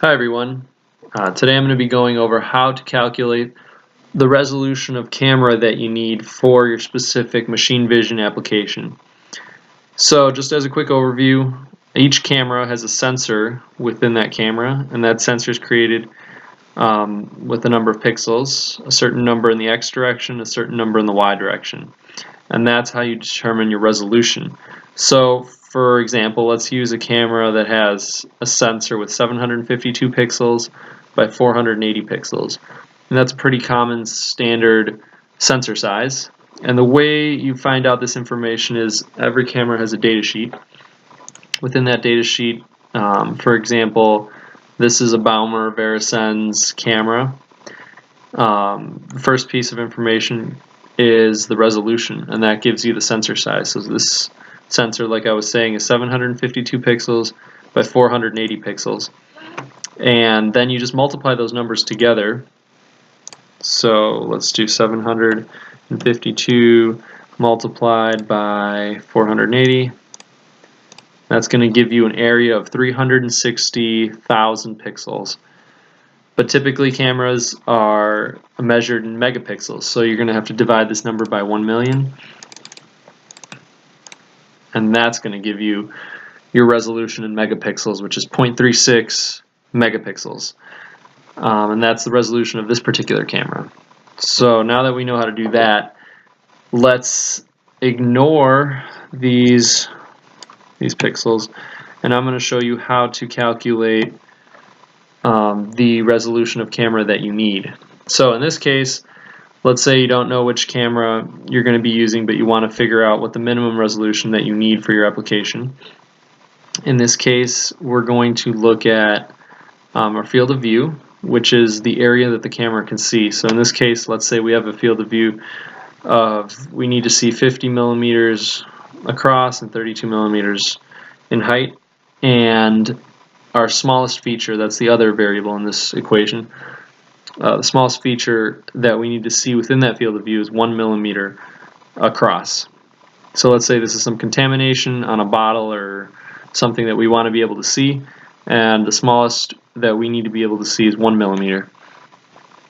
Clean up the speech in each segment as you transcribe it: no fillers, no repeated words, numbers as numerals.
Hi everyone. Today I'm going to be going over how to calculate the resolution of camera that you need for your specific machine vision application. So just as a quick overview, each camera has a sensor within that camera, and that sensor is created with a number of pixels, a certain number in the X direction, a certain number in the Y direction. And that's how you determine your resolution. So for example, let's use a camera that has a sensor with 752 pixels by 480 pixels. And that's a pretty common standard sensor size. And the way you find out this information is every camera has a data sheet. Within that data sheet, for example, this is a Baumer Verisens camera. The first piece of information is the resolution, and that gives you the sensor size. So this sensor, like I was saying, is 752 pixels by 480 pixels. And then you just multiply those numbers together. So let's do 752 multiplied by 480. That's going to give you an area of 360,000 pixels. But typically cameras are measured in megapixels, so you're going to have to divide this number by 1 million. And that's going to give you your resolution in megapixels, which is 0.36 megapixels. And that's the resolution of this particular camera. So now that we know how to do that, let's ignore these pixels, and I'm going to show you how to calculate the resolution of camera that you need. So in this case, let's say you don't know which camera you're going to be using, but you want to figure out what the minimum resolution that you need for your application. In this case, we're going to look at our field of view, which is the area that the camera can see. So in this case, let's say we have a field of view of, we need to see 50 millimeters across and 32 millimeters in height, and our smallest feature, that's the other variable in this equation, the smallest feature that we need to see within that field of view is 1 millimeter across. So let's say this is some contamination on a bottle or something that we want to be able to see, and the smallest that we need to be able to see is 1 millimeter.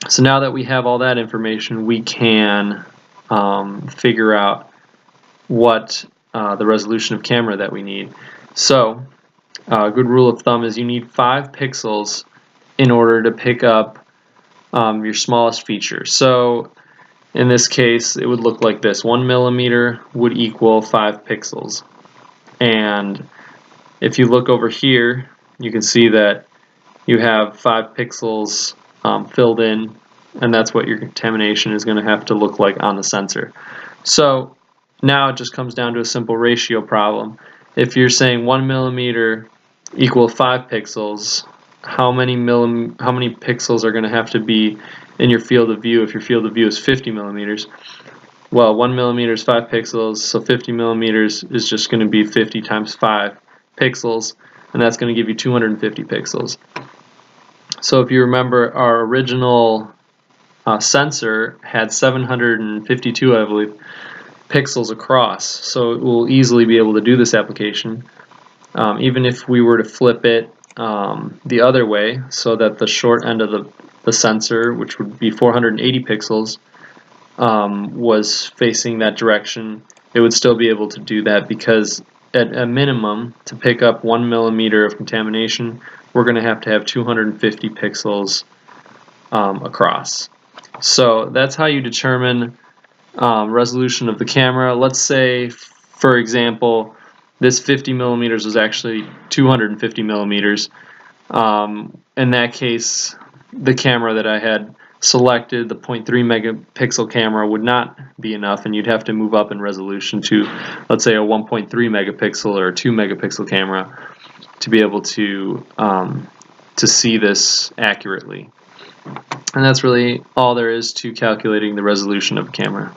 So now that we have all that information, we can figure out what the resolution of camera that we need. So a good rule of thumb is you need 5 pixels in order to pick up your smallest feature. So in this case, it would look like this. 1 millimeter would equal 5 pixels. And if you look over here, you can see that you have 5 pixels filled in, and that's what your contamination is going to have to look like on the sensor. So now it just comes down to a simple ratio problem. If you're saying 1 millimeter equal 5 pixels, how many pixels are going to have to be in your field of view if your field of view is 50 millimeters? Well, 1 millimeter is 5 pixels, so 50 millimeters is just going to be 50 times 5 pixels, and that's going to give you 250 pixels. So if you remember, our original sensor had 752, I believe, pixels across, so it will easily be able to do this application. Even if we were to flip it the other way, so that the short end of the sensor, which would be 480 pixels, was facing that direction, it would still be able to do that, because at a minimum, to pick up 1 millimeter of contamination, we're going to have 250 pixels across. So that's how you determine resolution of the camera. Let's say, for example, this 50 millimeters was actually 250 millimeters. In that case, the camera that I had selected, the 0.3 megapixel camera, would not be enough, and you'd have to move up in resolution to, let's say, a 1.3 megapixel or a 2 megapixel camera to be able to see this accurately. And that's really all there is to calculating the resolution of a camera.